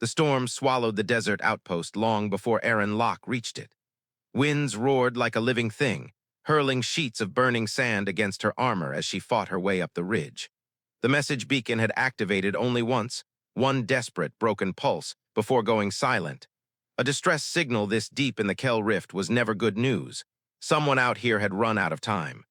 The storm swallowed the desert outpost long before Erin Locke reached it. Winds roared like a living thing, hurling sheets of burning sand against her armor as she fought her way up the ridge. The message beacon had activated only once, one desperate, broken pulse, before going silent. A distress signal this deep in the Kell Rift was never good news. Someone out here had run out of time.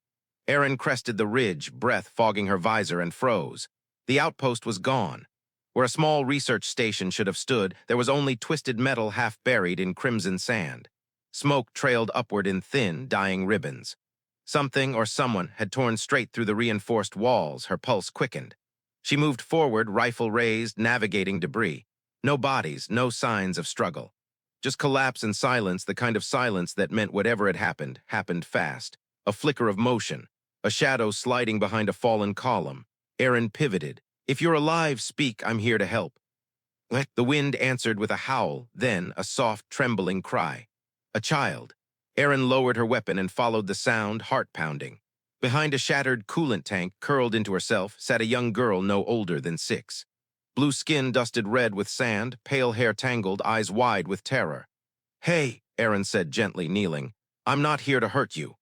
Erin crested the ridge, breath fogging her visor, and froze. The outpost was gone. Where a small research station should have stood, there was only twisted metal half buried in crimson sand. Smoke trailed upward in thin, dying ribbons. Something or someone had torn straight through the reinforced walls. Her pulse quickened. She moved forward, rifle raised, navigating debris. No bodies, no signs of struggle. Just collapse and silence, the kind of silence that meant whatever had happened, happened fast. A flicker of motion, a shadow sliding behind a fallen column. Erin pivoted. "If you're alive, speak, I'm here to help." The wind answered with a howl, then a soft, trembling cry. A child. Erin lowered her weapon and followed the sound, heart pounding. Behind a shattered coolant tank, curled into herself, sat a young girl no older than 6. Blue skin dusted red with sand, pale hair tangled, eyes wide with terror. "Hey," Erin said gently, kneeling. "I'm not here to hurt you."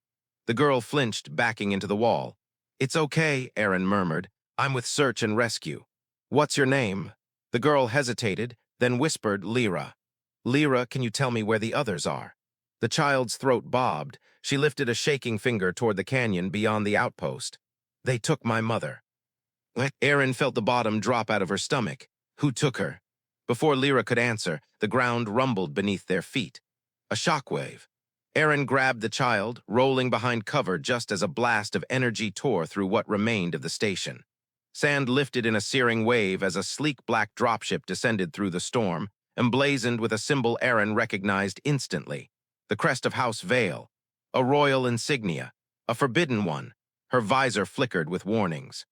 The girl flinched, backing into the wall. "It's okay," Erin murmured. "I'm with search and rescue." "What's your name?" The girl hesitated, then whispered, "Lyra." "Lyra, can you tell me where the others are?" The child's throat bobbed. She lifted a shaking finger toward the canyon beyond the outpost. "They took my mother." Erin felt the bottom drop out of her stomach. "Who took her?" Before Lyra could answer, the ground rumbled beneath their feet. A shockwave. Erin grabbed the child, rolling behind cover just as a blast of energy tore through what remained of the station. Sand lifted in a searing wave as a sleek black dropship descended through the storm, emblazoned with a symbol Erin recognized instantly. The crest of House Vale. A royal insignia. A forbidden one. Her visor flickered with warnings.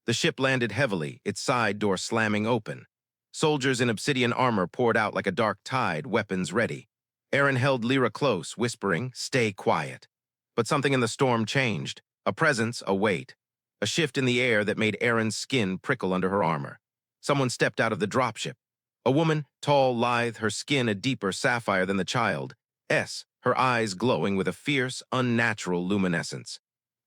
The ship landed heavily, its side door slamming open. Soldiers in obsidian armor poured out like a dark tide, weapons ready. Erin held Lyra close, whispering, "Stay quiet." But something in the storm changed. A presence, a weight. A shift in the air that made Erin's skin prickle under her armor. Someone stepped out of the dropship. A woman, tall, lithe, her skin a deeper sapphire than the child. Her eyes glowing with a fierce, unnatural luminescence.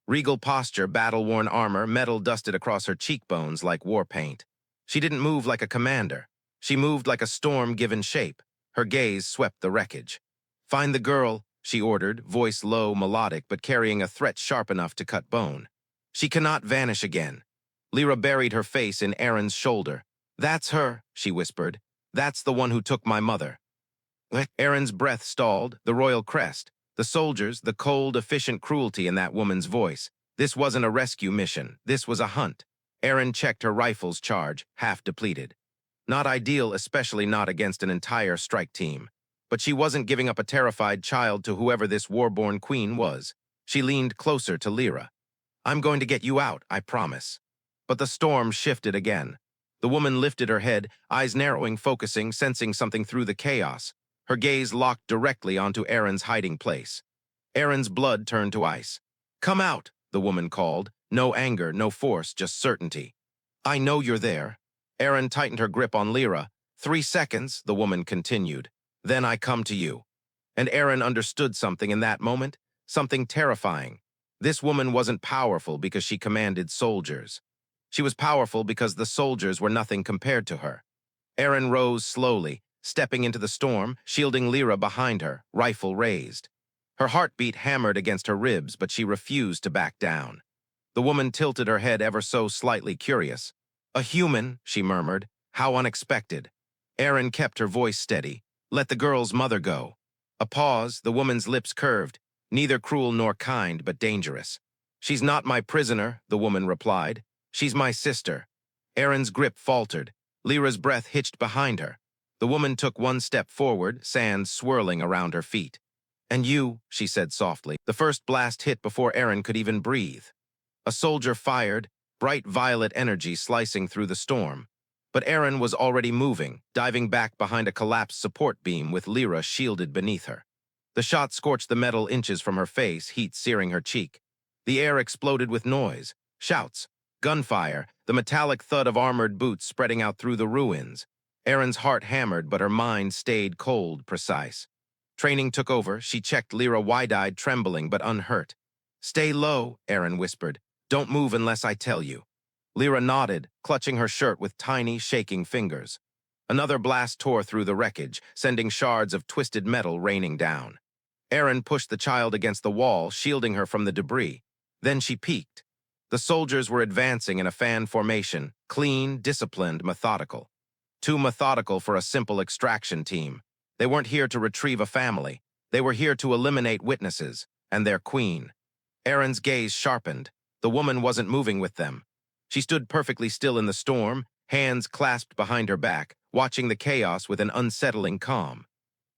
Regal posture, battle-worn armor, metal dusted across her cheekbones like war paint. She didn't move like a commander. She moved like a storm given shape. Her gaze swept the wreckage. "Find the girl," she ordered, voice low, melodic, but carrying a threat sharp enough to cut bone. "She cannot vanish again." Lyra buried her face in Erin's shoulder. "That's her," she whispered. "That's the one who took my mother." Erin's breath stalled, the royal crest. The soldiers, the cold, efficient cruelty in that woman's voice. This wasn't a rescue mission. This was a hunt. Erin checked her rifle's charge, half depleted. Not ideal, especially not against an entire strike team. But she wasn't giving up a terrified child to whoever this war-born queen was. She leaned closer to Lyra. "I'm going to get you out, I promise." But the storm shifted again. The woman lifted her head, eyes narrowing, focusing, sensing something through the chaos. Her gaze locked directly onto Erin's hiding place. Erin's blood turned to ice. "Come out," the woman called. No anger, no force, just certainty. "I know you're there." Erin tightened her grip on Lyra. 3 seconds, the woman continued. "Then I come to you." And Erin understood something in that moment, something terrifying. This woman wasn't powerful because she commanded soldiers. She was powerful because the soldiers were nothing compared to her. Erin rose slowly, stepping into the storm, shielding Lyra behind her, rifle raised. Her heartbeat hammered against her ribs, but she refused to back down. The woman tilted her head ever so slightly, curious. "A human," she murmured. "How unexpected." Erin kept her voice steady. "Let the girl's mother go." A pause, the woman's lips curved. Neither cruel nor kind, but dangerous. "She's not my prisoner," the woman replied. "She's my sister." Erin's grip faltered. Lyra's breath hitched behind her. The woman took one step forward, sand swirling around her feet. "And you," she said softly. The first blast hit before Erin could even breathe. A soldier fired, bright violet energy slicing through the storm. But Erin was already moving, diving back behind a collapsed support beam with Lyra shielded beneath her. The shot scorched the metal inches from her face, heat searing her cheek. The air exploded with noise, shouts, gunfire, the metallic thud of armored boots spreading out through the ruins. Erin's heart hammered, but her mind stayed cold, precise. Training took over. She checked Lyra wide-eyed, trembling, but unhurt. "Stay low," Erin whispered. "Don't move unless I tell you." Lyra nodded, clutching her shirt with tiny, shaking fingers. Another blast tore through the wreckage, sending shards of twisted metal raining down. Erin pushed the child against the wall, shielding her from the debris. Then she peeked. The soldiers were advancing in a fan formation, clean, disciplined, methodical. Too methodical for a simple extraction team. They weren't here to retrieve a family. They were here to eliminate witnesses, and their queen. Erin's gaze sharpened. The woman wasn't moving with them. She stood perfectly still in the storm, hands clasped behind her back, watching the chaos with an unsettling calm.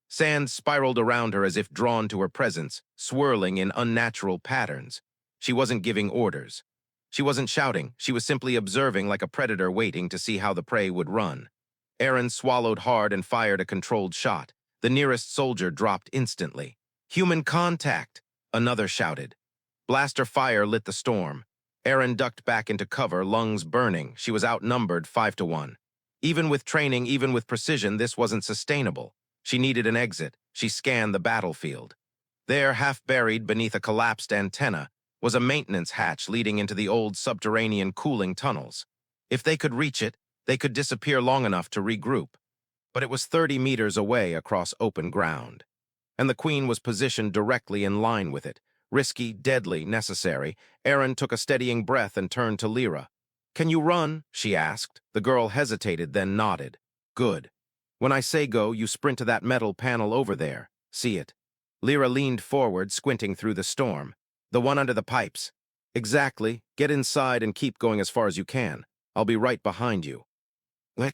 Sand spiraled around her as if drawn to her presence, swirling in unnatural patterns. She wasn't giving orders. She wasn't shouting. She was simply observing like a predator waiting to see how the prey would run. Erin swallowed hard and fired a controlled shot. The nearest soldier dropped instantly. "Human contact!" Another shouted. Blaster fire lit the storm. Erin ducked back into cover, lungs burning. She was outnumbered 5-1. Even with training, even with precision, this wasn't sustainable. She needed an exit. She scanned the battlefield. There, half buried beneath a collapsed antenna, was a maintenance hatch leading into the old subterranean cooling tunnels. If they could reach it, they could disappear long enough to regroup. But it was 30 meters away across open ground. And the Queen was positioned directly in line with it. Risky, deadly, necessary. Erin took a steadying breath and turned to Lyra. "Can you run?" she asked. The girl hesitated, then nodded. "Good. When I say go, you sprint to that metal panel over there. See it?" Lyra leaned forward, squinting through the storm. "The one under the pipes." "Exactly. Get inside and keep going as far as you can. I'll be right behind you."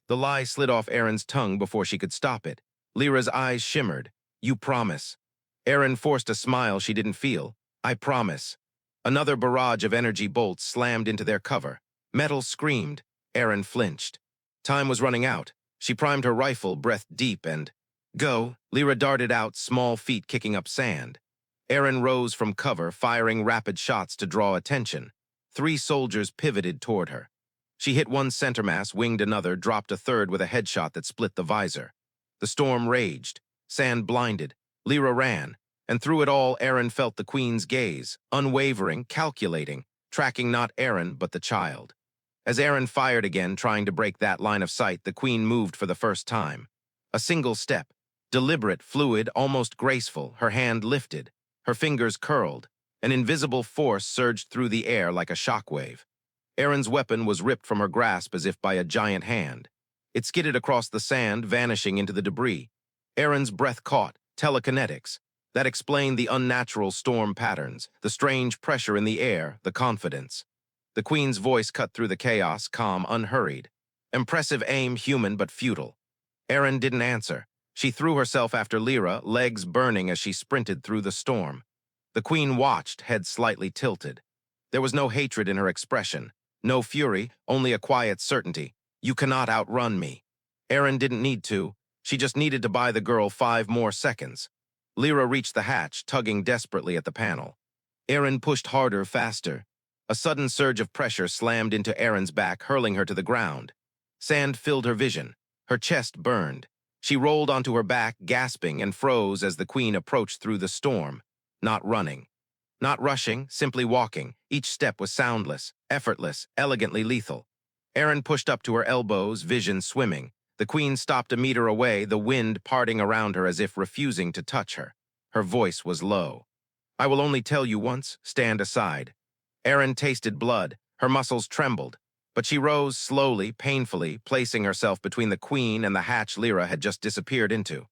The lie slid off Erin's tongue before she could stop it. Lyra's eyes shimmered. "You promise." Erin forced a smile she didn't feel. "I promise." Another barrage of energy bolts slammed into their cover. Metal screamed. Erin flinched. Time was running out. She primed her rifle, breath deep, and... "Go!" Lyra darted out, small feet kicking up sand. Erin rose from cover, firing rapid shots to draw attention. 3 soldiers pivoted toward her. She hit one center mass, winged another, dropped a third with a headshot that split the visor. The storm raged. Sand blinded. Lyra ran. And through it all, Erin felt the Queen's gaze, unwavering, calculating, tracking not Erin, but the child. As Erin fired again, trying to break that line of sight, the Queen moved for the first time. A single step. Deliberate, fluid, almost graceful, her hand lifted. Her fingers curled. An invisible force surged through the air like a shockwave. Erin's weapon was ripped from her grasp as if by a giant hand. It skidded across the sand, vanishing into the debris. Erin's breath caught. Telekinetics. That explained the unnatural storm patterns, the strange pressure in the air, the confidence. The Queen's voice cut through the chaos, calm, unhurried. Impressive aim, human but futile. Erin didn't answer. She threw herself after Lyra, legs burning as she sprinted through the storm. The Queen watched, head slightly tilted. There was no hatred in her expression. No fury, only a quiet certainty. "You cannot outrun me." Erin didn't need to. She just needed to buy the girl 5 more seconds. Lyra reached the hatch, tugging desperately at the panel. Erin pushed harder, faster. A sudden surge of pressure slammed into Erin's back, hurling her to the ground. Sand filled her vision. Her chest burned. She rolled onto her back, gasping, and froze as the Queen approached through the storm. Not running. Not rushing, simply walking. Each step was soundless, effortless, elegantly lethal. Erin pushed up to her elbows, vision swimming. The Queen stopped a meter away, the wind parting around her as if refusing to touch her. Her voice was low. "I will only tell you once. Stand aside." Erin tasted blood. Her muscles trembled. But she rose slowly, painfully, placing herself between the Queen and the hatch Lyra had just disappeared into.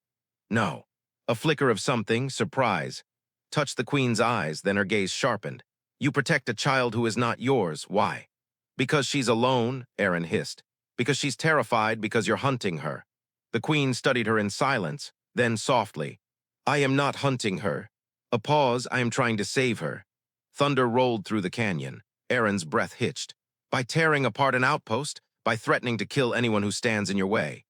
"No." A flicker of something, surprise, touched the Queen's eyes, then her gaze sharpened. "You protect a child who is not yours. Why?" "Because she's alone," Erin hissed. "Because she's terrified, because you're hunting her." The Queen studied her in silence, then softly. "I am not hunting her." A pause. "I am trying to save her." Thunder rolled through the canyon. Erin's breath hitched. "By tearing apart an outpost, by threatening to kill anyone who stands in your way."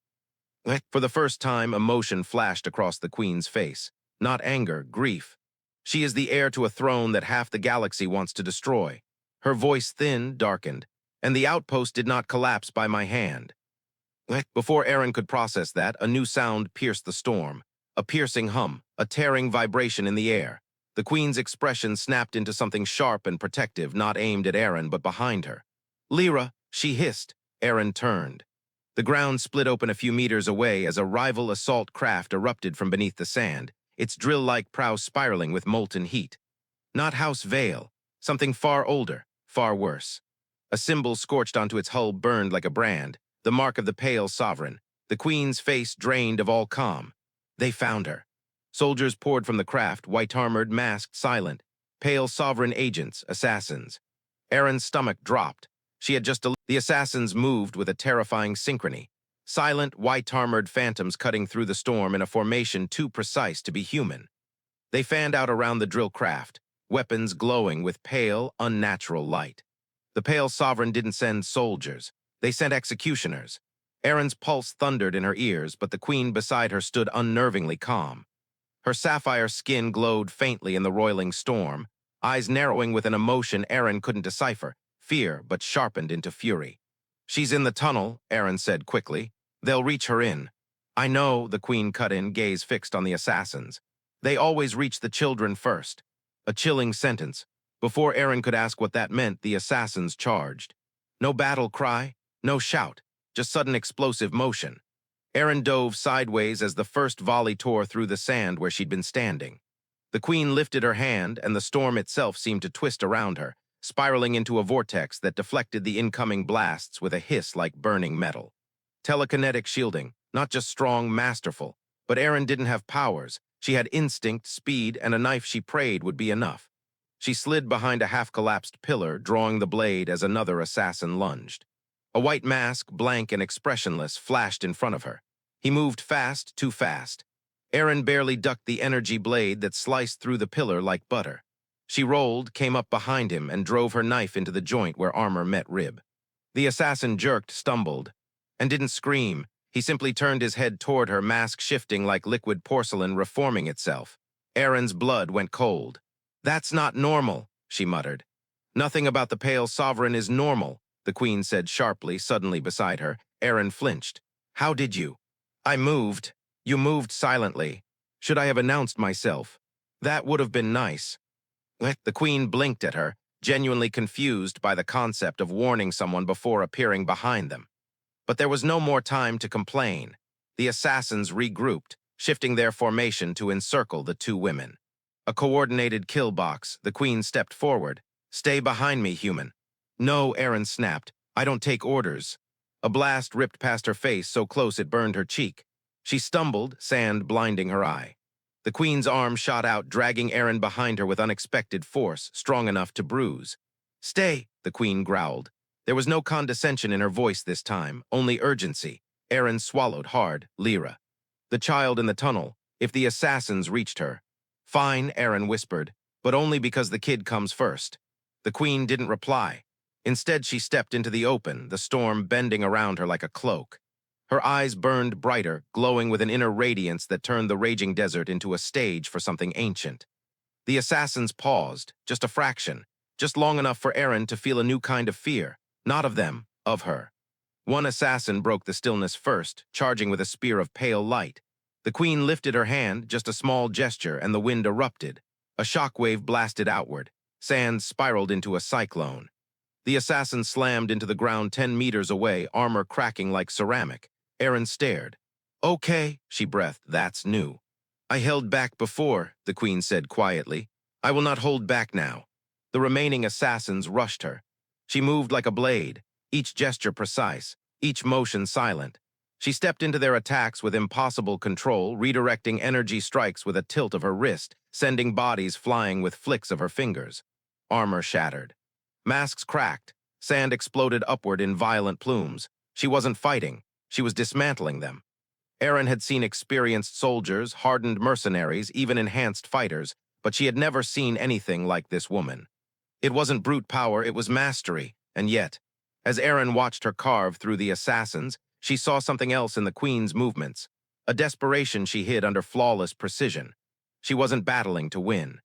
For the first time, emotion flashed across the Queen's face. Not anger, grief. She is the heir to a throne that half the galaxy wants to destroy. Her voice thin, darkened. "And the outpost did not collapse by my hand." Before Erin could process that, a new sound pierced the storm. A piercing hum, a tearing vibration in the air. The Queen's expression snapped into something sharp and protective, not aimed at Erin, but behind her. "Lyra," she hissed. Erin turned. The ground split open a few meters away as a rival assault craft erupted from beneath the sand, its drill-like prow spiraling with molten heat. Not House Vale, something far older, far worse. A symbol scorched onto its hull burned like a brand, the mark of the Pale Sovereign, the Queen's face drained of all calm. They found her. Soldiers poured from the craft, white-armored, masked, silent. Pale Sovereign agents, assassins. Erin's stomach dropped. She had just... The assassins moved with a terrifying synchrony. Silent, white-armored phantoms cutting through the storm in a formation too precise to be human. They fanned out around the drill craft, weapons glowing with pale, unnatural light. The Pale Sovereign didn't send soldiers. They sent executioners. Erin's pulse thundered in her ears, but the Queen beside her stood unnervingly calm. Her sapphire skin glowed faintly in the roiling storm, eyes narrowing with an emotion Erin couldn't decipher, fear but sharpened into fury. "She's in the tunnel," Erin said quickly. "They'll reach her in." "I know," the Queen cut in, gaze fixed on the assassins. "They always reach the children first." A chilling sentence. Before Erin could ask what that meant, the assassins charged. No battle cry, no shout, just sudden explosive motion. Erin dove sideways as the first volley tore through the sand where she'd been standing. The Queen lifted her hand, and the storm itself seemed to twist around her, spiraling into a vortex that deflected the incoming blasts with a hiss like burning metal. Telekinetic shielding, not just strong, masterful. But Erin didn't have powers. She had instinct, speed, and a knife she prayed would be enough. She slid behind a half-collapsed pillar, drawing the blade as another assassin lunged. A white mask, blank and expressionless, flashed in front of her. He moved fast, too fast. Erin barely ducked the energy blade that sliced through the pillar like butter. She rolled, came up behind him, and drove her knife into the joint where armor met rib. The assassin jerked, stumbled, and didn't scream. He simply turned his head toward her, mask shifting like liquid porcelain, reforming itself. Erin's blood went cold. "That's not normal," she muttered. "Nothing about the Pale Sovereign is normal," the Queen said sharply, suddenly beside her. Erin flinched. "How did you?" "I moved. You moved silently. Should I have announced myself? That would have been nice." The Queen blinked at her, genuinely confused by the concept of warning someone before appearing behind them. But there was no more time to complain. The assassins regrouped, shifting their formation to encircle the two women. A coordinated kill box, the Queen stepped forward. "Stay behind me, human." "No," Erin snapped. "I don't take orders." A blast ripped past her face so close it burned her cheek. She stumbled, sand blinding her eye. The Queen's arm shot out, dragging Erin behind her with unexpected force, strong enough to bruise. "Stay," the Queen growled. There was no condescension in her voice this time, only urgency. Erin swallowed hard. "Lyra. The child in the tunnel, if the assassins reached her." "Fine," Erin whispered, "but only because the kid comes first." The Queen didn't reply. Instead, she stepped into the open, the storm bending around her like a cloak. Her eyes burned brighter, glowing with an inner radiance that turned the raging desert into a stage for something ancient. The assassins paused, just a fraction, just long enough for Erin to feel a new kind of fear, not of them, of her. One assassin broke the stillness first, charging with a spear of pale light. The Queen lifted her hand, just a small gesture, and the wind erupted. A shockwave blasted outward. Sand spiraled into a cyclone. The assassin slammed into the ground 10 meters away, armor cracking like ceramic. Erin stared. "Okay," she breathed, "that's new." "I held back before," the Queen said quietly. "I will not hold back now." The remaining assassins rushed her. She moved like a blade, each gesture precise, each motion silent. She stepped into their attacks with impossible control, redirecting energy strikes with a tilt of her wrist, sending bodies flying with flicks of her fingers. Armor shattered. Masks cracked. Sand exploded upward in violent plumes. She wasn't fighting. She was dismantling them. Erin had seen experienced soldiers, hardened mercenaries, even enhanced fighters, but she had never seen anything like this woman. It wasn't brute power, it was mastery, and yet, as Erin watched her carve through the assassins, she saw something else in the Queen's movements, a desperation she hid under flawless precision. She wasn't battling to win.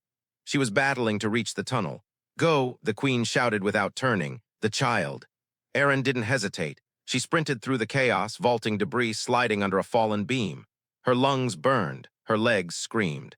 She was battling to reach the tunnel. "Go," the Queen shouted without turning. "The child." Erin didn't hesitate. She sprinted through the chaos, vaulting debris sliding under a fallen beam. Her lungs burned, her legs screamed.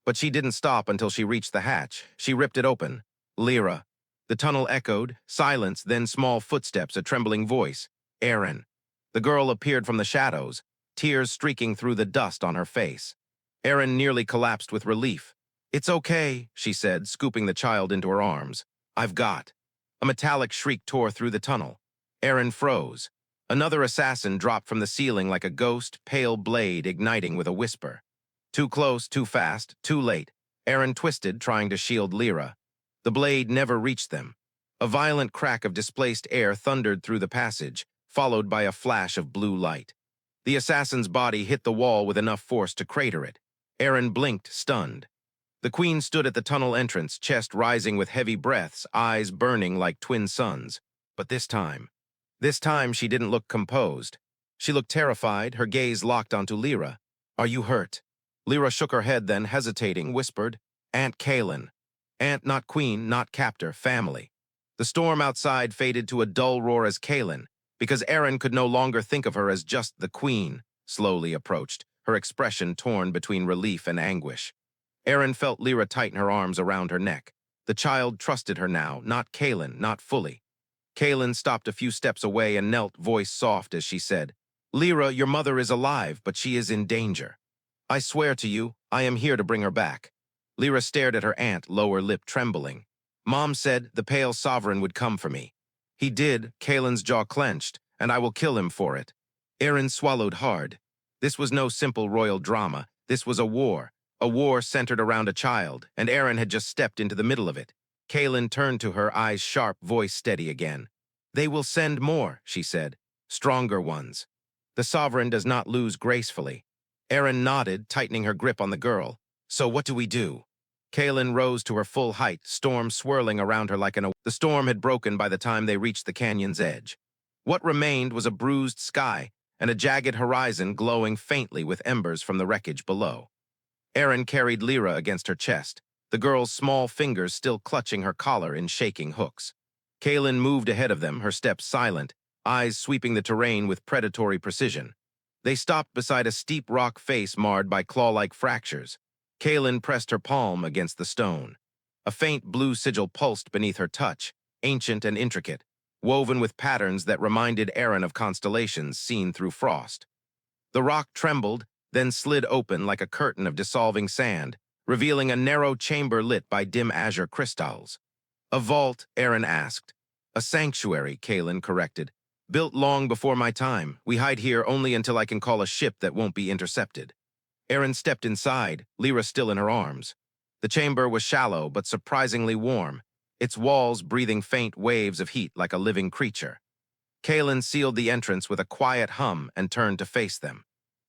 But she didn't stop until she reached the hatch. She ripped it open. Lyra. The tunnel echoed, silence, then small footsteps, a trembling voice. Erin. The girl appeared from the shadows, tears streaking through the dust on her face. Erin nearly collapsed with relief. "It's okay," she said, scooping the child into her arms. "I've got." A metallic shriek tore through the tunnel. Erin froze. Another assassin dropped from the ceiling like a ghost, pale blade igniting with a whisper. Too close, too fast, too late. Erin twisted, trying to shield Lyra. The blade never reached them. A violent crack of displaced air thundered through the passage, followed by a flash of blue light. The assassin's body hit the wall with enough force to crater it. Erin blinked, stunned. The queen stood at the tunnel entrance, chest rising with heavy breaths, eyes burning like twin suns. But this time she didn't look composed. She looked terrified, her gaze locked onto Lyra. "Are you hurt?" Lyra shook her head, then, hesitating, whispered, "Aunt Kaelin." Aunt, not queen, not captor, family. The storm outside faded to a dull roar as Kaelin, because Erin could no longer think of her as just the queen, slowly approached, her expression torn between relief and anguish. Erin felt Lyra tighten her arms around her neck. The child trusted her now, not Kaelin, not fully. Kaelin stopped a few steps away and knelt, voice soft as she said, "Lyra, your mother is alive, but she is in danger. I swear to you, I am here to bring her back." Lyra stared at her aunt, lower lip trembling. "Mom said the pale sovereign would come for me. He did," Kaelin's jaw clenched, "and I will kill him for it." Erin swallowed hard. This was no simple royal drama. This was a war centered around a child, and Erin had just stepped into the middle of it. Kaelin turned to her, eyes sharp, voice steady again. "They will send more," she said. "Stronger ones. The sovereign does not lose gracefully." Erin nodded, tightening her grip on the girl. "So what do we do?" Kaelin rose to her full height, storm swirling around her like The storm had broken by the time they reached the canyon's edge. What remained was a bruised sky and a jagged horizon glowing faintly with embers from the wreckage below. Erin carried Lyra against her chest, the girl's small fingers still clutching her collar in shaking hooks. Kaelin moved ahead of them, her steps silent, eyes sweeping the terrain with predatory precision. They stopped beside a steep rock face marred by claw-like fractures. Kaelin pressed her palm against the stone. A faint blue sigil pulsed beneath her touch, ancient and intricate, woven with patterns that reminded Erin of constellations seen through frost. The rock trembled, then slid open like a curtain of dissolving sand, revealing a narrow chamber lit by dim azure crystals. "A vault," Erin asked. "A sanctuary," Kaelin corrected. "Built long before my time. We hide here only until I can call a ship that won't be intercepted." Erin stepped inside, Lyra still in her arms. The chamber was shallow but surprisingly warm, its walls breathing faint waves of heat like a living creature. Kaelin sealed the entrance with a quiet hum and turned to face them.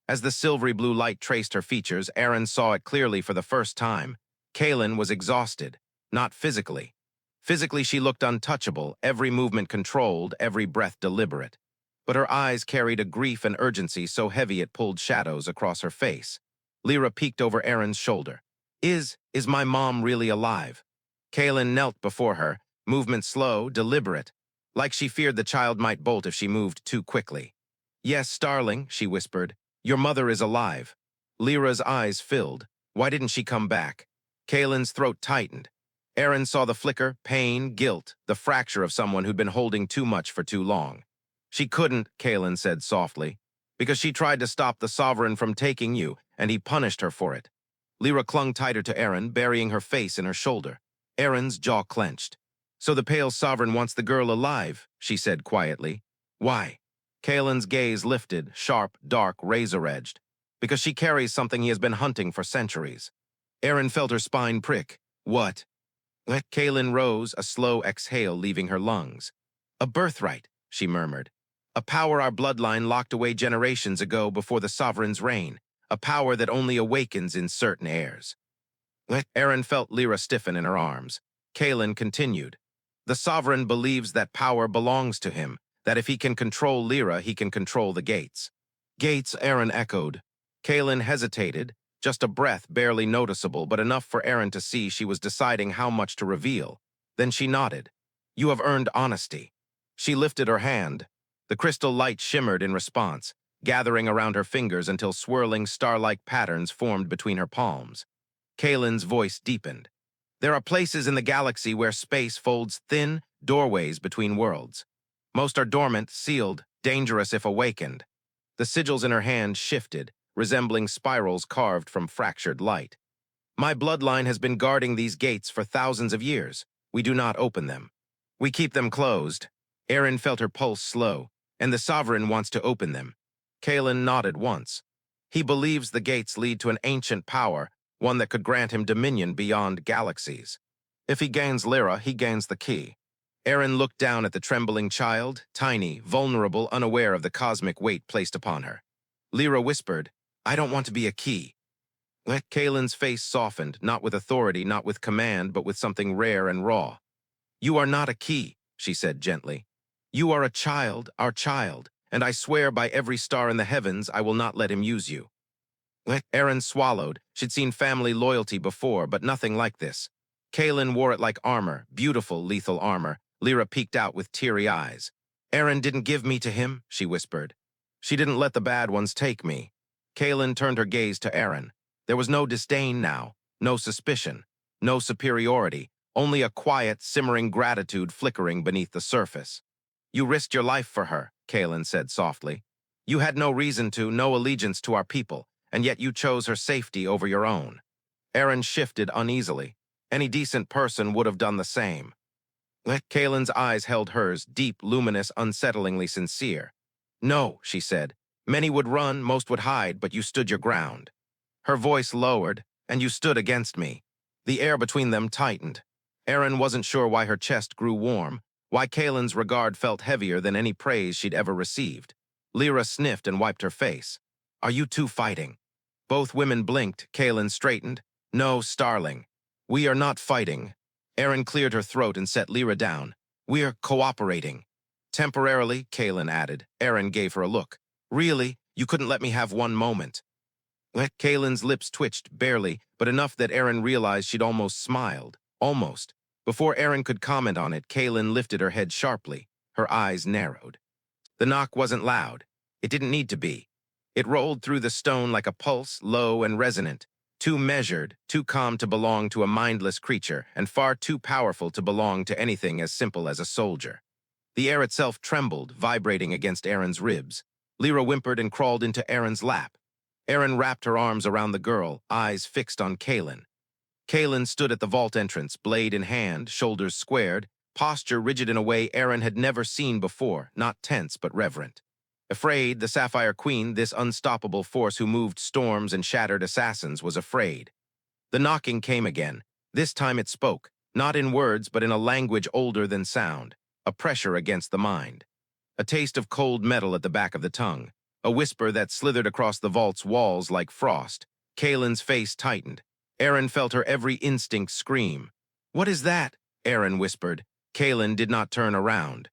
As the silvery blue light traced her features, Erin saw it clearly for the first time. Kaelin was exhausted, not physically. Physically, she looked untouchable, every movement controlled, every breath deliberate. But her eyes carried a grief and urgency so heavy it pulled shadows across her face. Lyra peeked over Erin's shoulder. Is my mom really alive?" Kaelin knelt before her, movement slow, deliberate, like she feared the child might bolt if she moved too quickly. "Yes, darling," she whispered. "Your mother is alive." Lyra's eyes filled. Why didn't she come back? Kaelin's throat tightened. Erin saw the flicker, pain, guilt, the fracture of someone who'd been holding too much for too long. "She couldn't," Kaelin said softly, "because she tried to stop the sovereign from taking you, and he punished her for it." Lyra clung tighter to Erin, burying her face in her shoulder. Erin's jaw clenched. "So the pale sovereign wants the girl alive," she said quietly. "Why?" Kaelin's gaze lifted, sharp, dark, razor-edged. "Because she carries something he has been hunting for centuries." Erin felt her spine prick. "What?" Kaelin rose, a slow exhale leaving her lungs. "A birthright," she murmured. "A power our bloodline locked away generations ago before the sovereign's reign. A power that only awakens in certain heirs." Erin felt Lyra stiffen in her arms. Kaelin continued. "The sovereign believes that power belongs to him, that if he can control Lyra, he can control the gates." "Gates," Erin echoed. Kaelin hesitated, just a breath barely noticeable, but enough for Erin to see she was deciding how much to reveal. Then she nodded. "You have earned honesty." She lifted her hand. The crystal light shimmered in response, gathering around her fingers until swirling star-like patterns formed between her palms. Kalen's voice deepened. There are places in the galaxy where space folds thin doorways between worlds. Most are dormant, sealed, dangerous if awakened. The sigils in her hand shifted, resembling spirals carved from fractured light. My bloodline has been guarding these gates for thousands of years. We do not open them. We keep them closed. Erin felt her pulse slow, and the Sovereign wants to open them. Kalen nodded once. He believes the gates lead to an ancient power, one that could grant him dominion beyond galaxies. If he gains Lyra, he gains the key. Erin looked down at the trembling child, tiny, vulnerable, unaware of the cosmic weight placed upon her. Lyra whispered, "I don't want to be a key." Kalen's face softened, not with authority, not with command, but with something rare and raw. "You are not a key," she said gently. "You are a child, our child, and I swear by every star in the heavens I will not let him use you." Erin swallowed. She'd seen family loyalty before, but nothing like this. Kalen wore it like armor, beautiful, lethal armor. Lyra peeked out with teary eyes. "Erin didn't give me to him," she whispered. "She didn't let the bad ones take me." Kalen turned her gaze to Erin. There was no disdain now, no suspicion, no superiority, only a quiet, simmering gratitude flickering beneath the surface. "You risked your life for her," Kalen said softly. "You had no reason to, no allegiance to our people, and yet you chose her safety over your own." Erin shifted uneasily. Any decent person would have done the same. Kalen's eyes held hers, deep, luminous, unsettlingly sincere. "No," she said. "Many would run, most would hide, but you stood your ground." Her voice lowered, "And you stood against me." The air between them tightened. Erin wasn't sure why her chest grew warm, why Kalen's regard felt heavier than any praise she'd ever received. Lyra sniffed and wiped her face. "Are you two fighting?" Both women blinked. Kalen straightened. "No, Starling. We are not fighting." Erin cleared her throat and set Lyra down. "We're cooperating." "Temporarily," Kalen added. Erin gave her a look. "Really? You couldn't let me have one moment?" Kalen's lips twitched, barely, but enough that Erin realized she'd almost smiled. Almost. Before Erin could comment on it, Kalen lifted her head sharply. Her eyes narrowed. The knock wasn't loud. It didn't need to be. It rolled through the stone like a pulse, low and resonant, too measured, too calm to belong to a mindless creature, and far too powerful to belong to anything as simple as a soldier. The air itself trembled, vibrating against Erin's ribs. Lyra whimpered and crawled into Erin's lap. Erin wrapped her arms around the girl, eyes fixed on Kalen. Kalen stood at the vault entrance, blade in hand, shoulders squared, posture rigid in a way Erin had never seen before, not tense but reverent. Afraid, the Sapphire Queen, this unstoppable force who moved storms and shattered assassins, was afraid. The knocking came again. This time it spoke, not in words but in a language older than sound, a pressure against the mind. A taste of cold metal at the back of the tongue. A whisper that slithered across the vault's walls like frost. Kalen's face tightened. Erin felt her every instinct scream. "What is that?" Erin whispered. Kalen did not turn around.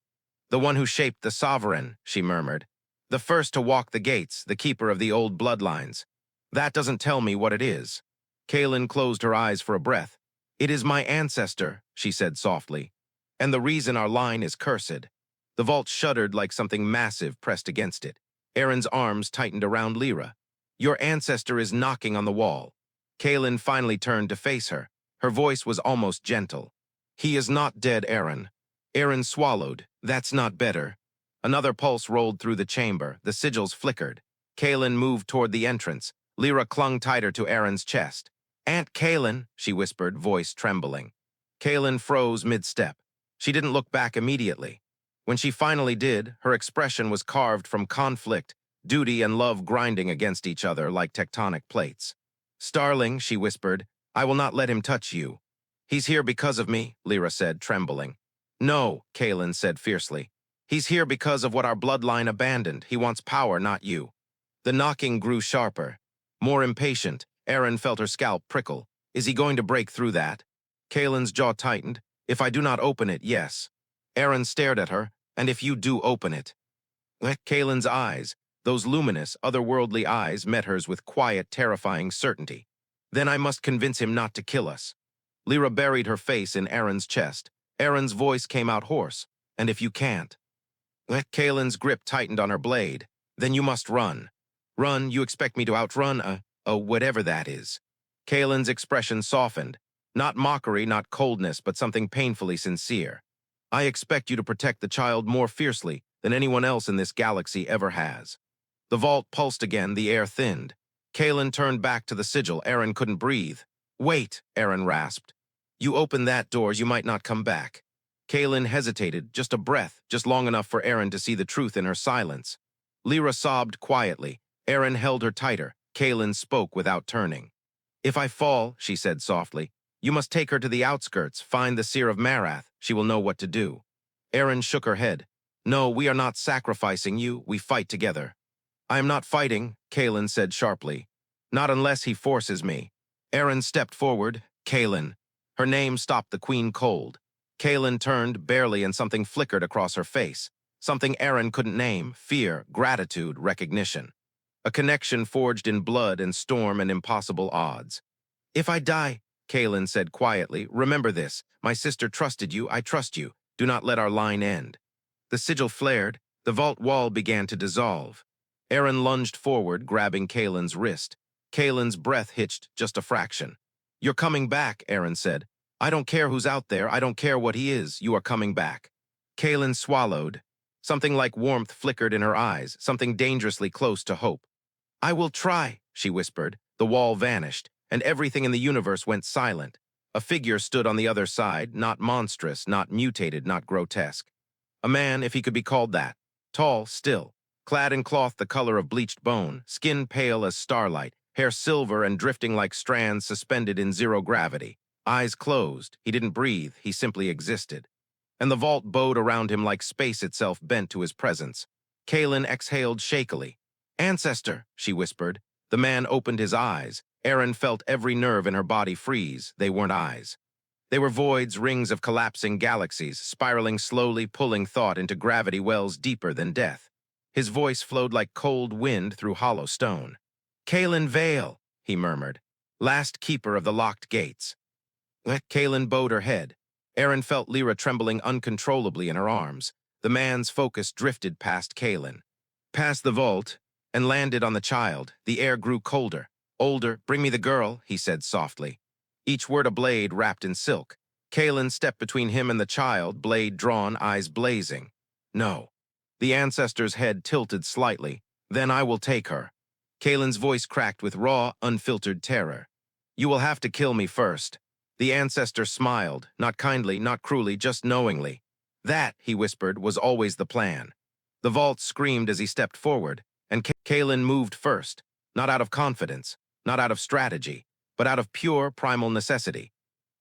"The one who shaped the Sovereign," she murmured. "The first to walk the gates, the keeper of the old bloodlines. That doesn't tell me what it is." Kalen closed her eyes for a breath. "It is my ancestor," she said softly. "And the reason our line is cursed." The vault shuddered like something massive pressed against it. Erin's arms tightened around Lyra. "Your ancestor is knocking on the wall." Kalen finally turned to face her. Her voice was almost gentle. "He is not dead, Erin." Erin swallowed. "That's not better." Another pulse rolled through the chamber. The sigils flickered. Kalen moved toward the entrance. Lyra clung tighter to Erin's chest. "Aunt Kalen," she whispered, voice trembling. Kalen froze mid-step. She didn't look back immediately. When she finally did, her expression was carved from conflict, duty and love grinding against each other like tectonic plates. "Starling," she whispered, "I will not let him touch you." "He's here because of me," Lyra said, trembling. "No," Kalen said fiercely. "He's here because of what our bloodline abandoned. He wants power, not you." The knocking grew sharper. More impatient, Erin felt her scalp prickle. "Is he going to break through that?" Kalen's jaw tightened. "If I do not open it, yes." Erin stared at her. "And if you do open it?" Kalen's eyes, those luminous, otherworldly eyes, met hers with quiet, terrifying certainty. "Then I must convince him not to kill us." Lyra buried her face in Erin's chest. Erin's voice came out hoarse. "And if you can't?" Kaelin's grip tightened on her blade. Then you must run. Run, you expect me to outrun whatever that is. Kaelin's expression softened. Not mockery, not coldness, but something painfully sincere. I expect you to protect the child more fiercely than anyone else in this galaxy ever has. The vault pulsed again, the air thinned. Kaelin turned back to the sigil. Erin couldn't breathe. Wait, Erin rasped. You open that door, you might not come back. Kaelin hesitated, just a breath, just long enough for Erin to see the truth in her silence. Lyra sobbed quietly. Erin held her tighter. Kaelin spoke without turning. If I fall, she said softly, you must take her to the outskirts, find the seer of Marath. She will know what to do. Erin shook her head. No, we are not sacrificing you. We fight together. I am not fighting, Kaelin said sharply. Not unless he forces me. Erin stepped forward. Kaelin. Her name stopped the queen cold. Kaelin turned barely and something flickered across her face. Something Erin couldn't name. Fear, gratitude, recognition. A connection forged in blood and storm and impossible odds. If I die, Kaelin said quietly, remember this. My sister trusted you. I trust you. Do not let our line end. The sigil flared. The vault wall began to dissolve. Erin lunged forward, grabbing Kaelin's wrist. Kaelin's breath hitched just a fraction. You're coming back, Erin said. I don't care who's out there. I don't care what he is. You are coming back. Kaelin swallowed. Something like warmth flickered in her eyes, something dangerously close to hope. I will try, she whispered. The wall vanished, and everything in the universe went silent. A figure stood on the other side, not monstrous, not mutated, not grotesque. A man, if he could be called that. Tall, still. Clad in cloth the color of bleached bone, skin pale as starlight, hair silver and drifting like strands suspended in zero gravity. Eyes closed, he didn't breathe, he simply existed. And the vault bowed around him like space itself bent to his presence. Kaelin exhaled shakily. Ancestor, she whispered. The man opened his eyes. Erin felt every nerve in her body freeze. They weren't eyes. They were voids, rings of collapsing galaxies, spiraling slowly, pulling thought into gravity wells deeper than death. His voice flowed like cold wind through hollow stone. Kaelin Vale, he murmured, last keeper of the locked gates. Kaelin bowed her head. Erin felt Lyra trembling uncontrollably in her arms. The man's focus drifted past Kaelin, past the vault, and landed on the child. The air grew colder. Older, bring me the girl, he said softly. Each word a blade wrapped in silk. Kaelin stepped between him and the child, blade drawn, eyes blazing. No. The ancestor's head tilted slightly. Then I will take her. Kaelin's voice cracked with raw, unfiltered terror. You will have to kill me first. The ancestor smiled, not kindly, not cruelly, just knowingly. That, he whispered, was always the plan. The vault screamed as he stepped forward, and Kaelin moved first, not out of confidence, not out of strategy, but out of pure, primal necessity.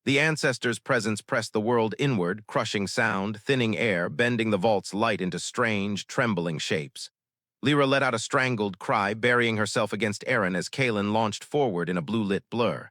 The ancestor's presence pressed the world inward, crushing sound, thinning air, bending the vault's light into strange, trembling shapes. Lyra let out a strangled cry, burying herself against Erin as Kaelin launched forward in a blue-lit blur.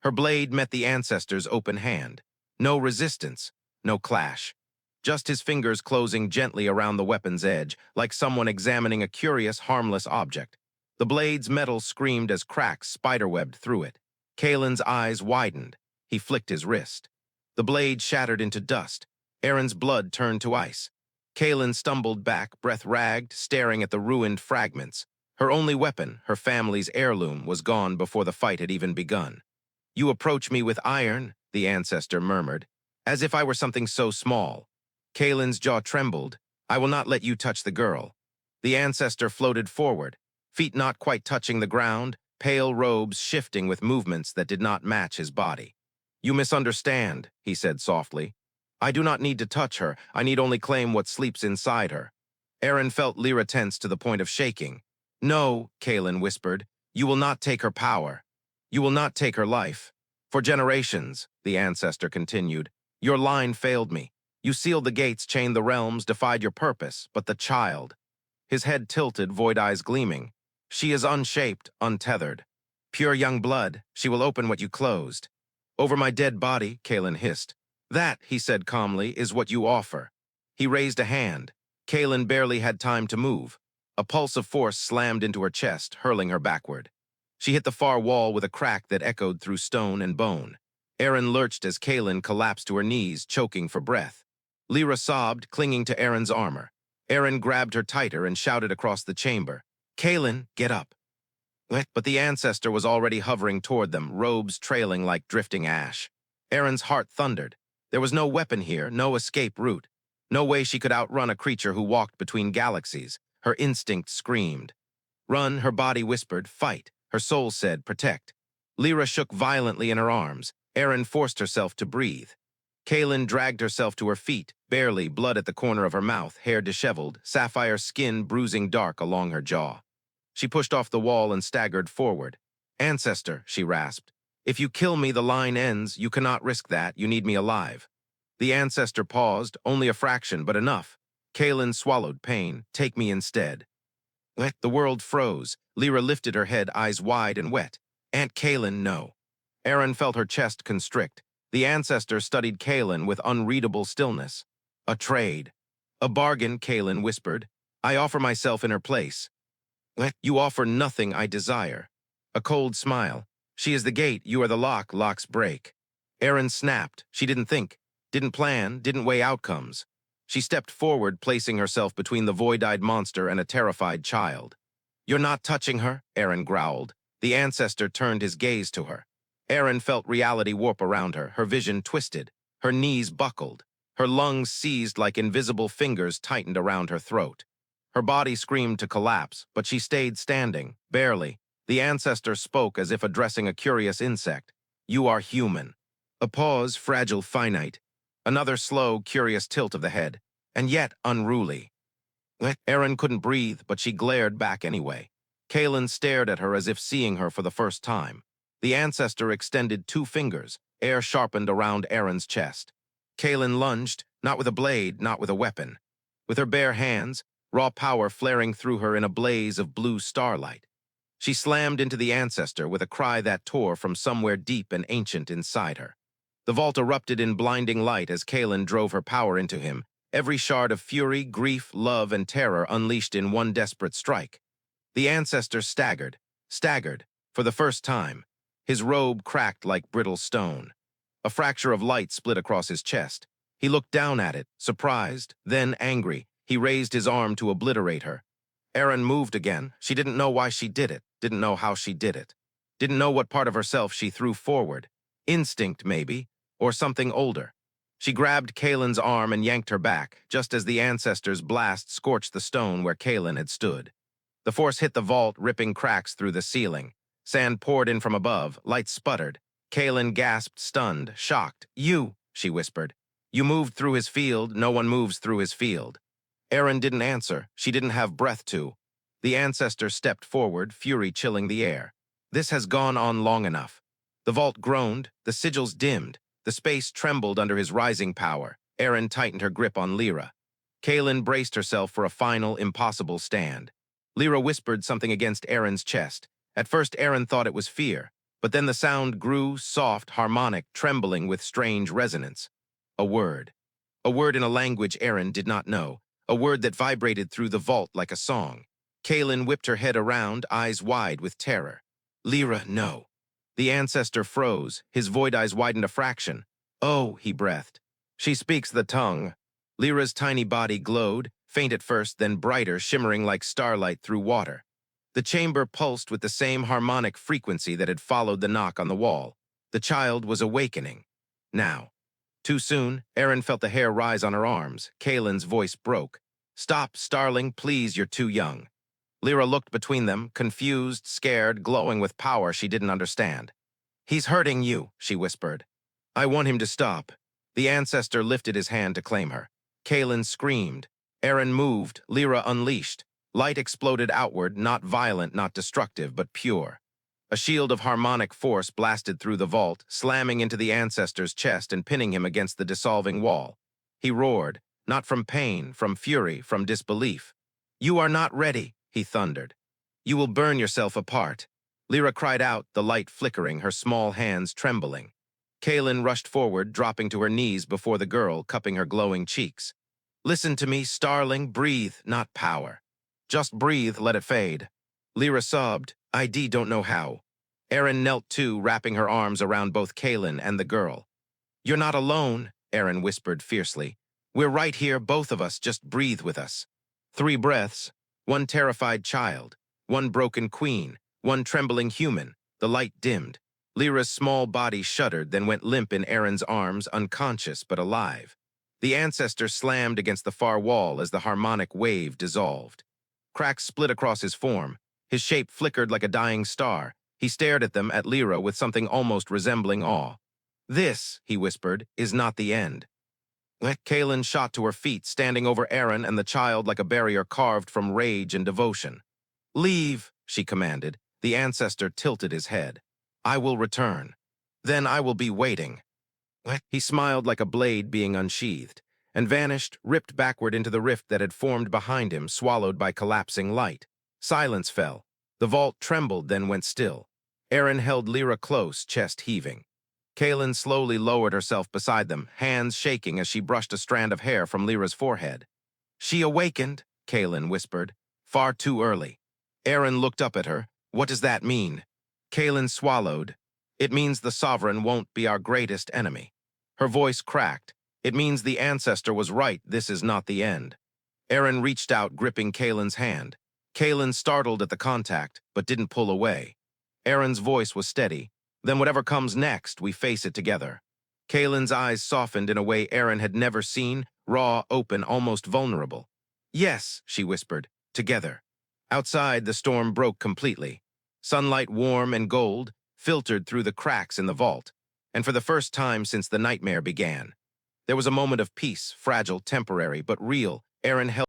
Her blade met the ancestor's open hand. No resistance, no clash. Just his fingers closing gently around the weapon's edge, like someone examining a curious, harmless object. The blade's metal screamed as cracks spiderwebbed through it. Kaelin's eyes widened. He flicked his wrist. The blade shattered into dust. Erin's blood turned to ice. Kaelin stumbled back, breath ragged, staring at the ruined fragments. Her only weapon, her family's heirloom, was gone before the fight had even begun. You approach me with iron, the ancestor murmured, as if I were something so small. Kaelin's jaw trembled. I will not let you touch the girl. The ancestor floated forward, feet not quite touching the ground, pale robes shifting with movements that did not match his body. You misunderstand, he said softly. I do not need to touch her. I need only claim what sleeps inside her. Erin felt Lyra tense to the point of shaking. No, Kaelin whispered. You will not take her power. You will not take her life. For generations, the ancestor continued, your line failed me. You sealed the gates, chained the realms, defied your purpose, but the child. His head tilted, void eyes gleaming. She is unshaped, untethered. Pure young blood, she will open what you closed. Over my dead body, Kaelin hissed. That, he said calmly, is what you offer. He raised a hand. Kaelin barely had time to move. A pulse of force slammed into her chest, hurling her backward. She hit the far wall with a crack that echoed through stone and bone. Erin lurched as Kaelin collapsed to her knees, choking for breath. Lyra sobbed, clinging to Erin's armor. Erin grabbed her tighter and shouted across the chamber, "Kaelin, get up." But the ancestor was already hovering toward them, robes trailing like drifting ash. Erin's heart thundered. There was no weapon here, no escape route. No way she could outrun a creature who walked between galaxies. Her instinct screamed. Run, her body whispered, fight. Her soul said, protect. Lyra shook violently in her arms. Erin forced herself to breathe. Kaelin dragged herself to her feet, barely, blood at the corner of her mouth, hair disheveled, sapphire skin bruising dark along her jaw. She pushed off the wall and staggered forward. "Ancestor," she rasped. "If you kill me, the line ends. You cannot risk that. You need me alive." The ancestor paused, only a fraction, but enough. Kaelin swallowed pain. "Take me instead." The world froze. Lyra lifted her head, eyes wide and wet. "Aunt Kaelin, no." Erin felt her chest constrict. The ancestor studied Kaelin with unreadable stillness. "A trade." "A bargain," Kaelin whispered. "I offer myself in her place." "You offer nothing I desire." A cold smile. "She is the gate, you are the lock, locks break." Erin snapped. She didn't think, didn't plan, didn't weigh outcomes. She stepped forward, placing herself between the void-eyed monster and a terrified child. "You're not touching her," Erin growled. The ancestor turned his gaze to her. Erin felt reality warp around her, her vision twisted. Her knees buckled. Her lungs seized like invisible fingers tightened around her throat. Her body screamed to collapse, but she stayed standing, barely. The ancestor spoke as if addressing a curious insect. "You are human." A pause, fragile, finite. Another slow, curious tilt of the head, and yet unruly. Erin couldn't breathe, but she glared back anyway. Kaelin stared at her as if seeing her for the first time. The ancestor extended 2 fingers, air sharpened around Erin's chest. Kaelin lunged, not with a blade, not with a weapon. With her bare hands, raw power flaring through her in a blaze of blue starlight. She slammed into the ancestor with a cry that tore from somewhere deep and ancient inside her. The vault erupted in blinding light as Kaelin drove her power into him, every shard of fury, grief, love, and terror unleashed in one desperate strike. The ancestor staggered, for the first time. His robe cracked like brittle stone. A fracture of light split across his chest. He looked down at it, surprised, then angry. He raised his arm to obliterate her. Erin moved again. She didn't know why she did it, didn't know how she did it. Didn't know what part of herself she threw forward. Instinct, maybe, or something older. She grabbed Kaelin's arm and yanked her back, just as the ancestor's blast scorched the stone where Kaelin had stood. The force hit the vault, ripping cracks through the ceiling. Sand poured in from above, light sputtered. Kaelin gasped, stunned, shocked. "You," she whispered. "You moved through his field, no one moves through his field." Erin didn't answer. She didn't have breath to. The ancestor stepped forward, fury chilling the air. This has gone on long enough. The vault groaned, the sigils dimmed, the space trembled under his rising power. Erin tightened her grip on Lyra. Kaelin braced herself for a final, impossible stand. Lyra whispered something against Erin's chest. At first, Erin thought it was fear, but then the sound grew, soft, harmonic, trembling with strange resonance. A word. A word in a language Erin did not know. A word that vibrated through the vault like a song. Kaelin whipped her head around, eyes wide with terror. "Lyra, no." The ancestor froze, his void eyes widened a fraction. "Oh," he breathed. "She speaks the tongue." Lyra's tiny body glowed, faint at first, then brighter, shimmering like starlight through water. The chamber pulsed with the same harmonic frequency that had followed the knock on the wall. The child was awakening. Now. Too soon, Erin felt the hair rise on her arms. Kaelin's voice broke. "Stop, Starling, please, you're too young." Lyra looked between them, confused, scared, glowing with power she didn't understand. "He's hurting you," she whispered. "I want him to stop." The ancestor lifted his hand to claim her. Kaelin screamed. Erin moved, Lyra unleashed. Light exploded outward, not violent, not destructive, but pure. A shield of harmonic force blasted through the vault, slamming into the ancestor's chest and pinning him against the dissolving wall. He roared, not from pain, from fury, from disbelief. "You are not ready," he thundered. "You will burn yourself apart." Lyra cried out, the light flickering, her small hands trembling. Kaelin rushed forward, dropping to her knees before the girl, cupping her glowing cheeks. "Listen to me, Starling, breathe, not power. Just breathe, let it fade." Lyra sobbed, "I don't know how." Erin knelt too, wrapping her arms around both Kaelin and the girl. "You're not alone," Erin whispered fiercely. "We're right here, both of us, just breathe with us." 3 breaths, 1 terrified child, 1 broken queen, 1 trembling human. The light dimmed. Lyra's small body shuddered, then went limp in Erin's arms, unconscious but alive. The ancestor slammed against the far wall as the harmonic wave dissolved. Cracks split across his form. His shape flickered like a dying star. He stared at them, at Lyra, with something almost resembling awe. "This," he whispered, "is not the end." Kaelin shot to her feet, standing over Erin and the child like a barrier carved from rage and devotion. "Leave," she commanded. The ancestor tilted his head. "I will return. Then I will be waiting." He smiled like a blade being unsheathed, and vanished, ripped backward into the rift that had formed behind him, swallowed by collapsing light. Silence fell. The vault trembled, then went still. Erin held Lyra close, chest heaving. Kaelin slowly lowered herself beside them, hands shaking as she brushed a strand of hair from Lyra's forehead. "She awakened," Kaelin whispered. "Far too early." Erin looked up at her. "What does that mean?" Kaelin swallowed. "It means the Sovereign won't be our greatest enemy." Her voice cracked. "It means the ancestor was right, this is not the end." Erin reached out, gripping Kaelin's hand. Kaelin startled at the contact, but didn't pull away. Erin's voice was steady. "Then whatever comes next, we face it together." Kaelin's eyes softened in a way Erin had never seen, raw, open, almost vulnerable. "Yes," she whispered, "together." Outside, the storm broke completely. Sunlight, warm and gold, filtered through the cracks in the vault, and for the first time since the nightmare began. There was a moment of peace, fragile, temporary, but real. Erin held